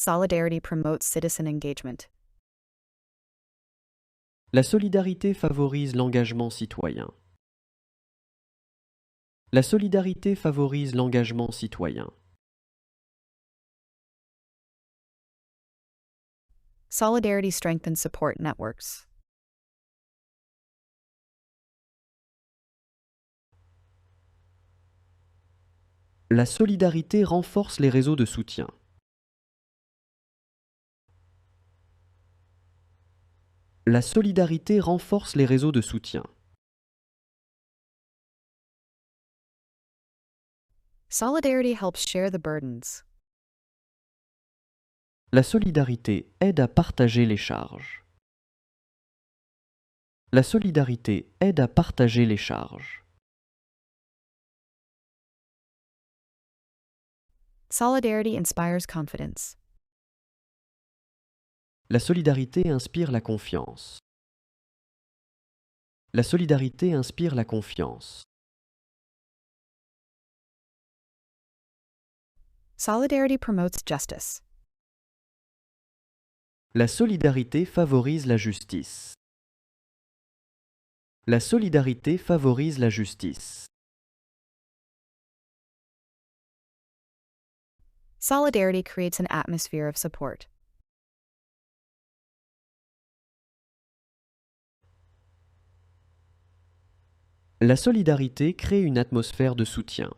Solidarity promotes citizen engagement. La solidarité favorise l'engagement citoyen. La solidarité favorise l'engagement citoyen. Solidarity strengthens support networks. La solidarité renforce les réseaux de soutien. La solidarité renforce les réseaux de soutien. Solidarity helps share the burdens. La solidarité aide à partager les charges. La solidarité aide à partager les charges. Solidarity inspires confidence. La solidarité inspire la confiance. La solidarité inspire la confiance. Solidarity promotes justice. La solidarité favorise la justice. La solidarité favorise la justice. Solidarity creates an atmosphere of support. La solidarité crée une atmosphère de soutien.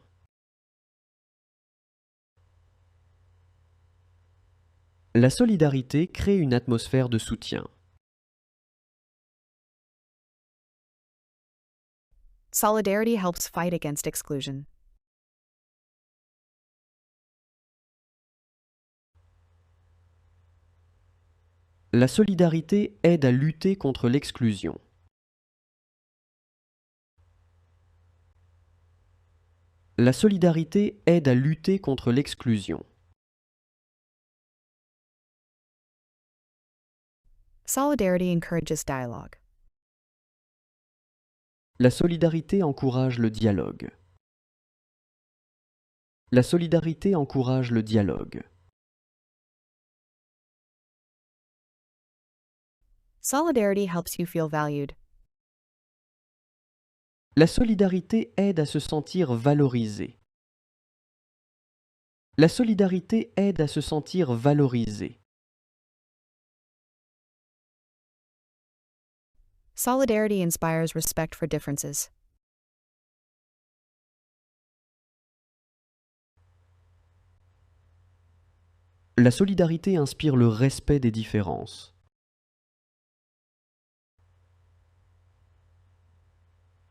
La solidarité crée une atmosphère de soutien. Solidarity helps fight against exclusion. La solidarité aide à lutter contre l'exclusion. La solidarité aide à lutter contre l'exclusion. Solidarity encourages dialogue. La solidarité encourage le dialogue. La solidarité encourage le dialogue. Solidarity helps you feel valued. La solidarité aide à se sentir valorisé. La solidarité aide à se sentir valorisé. Solidarity inspires respect for differences. La solidarité inspire le respect des différences.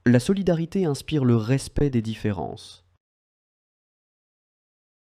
La solidarité inspire le respect des différences.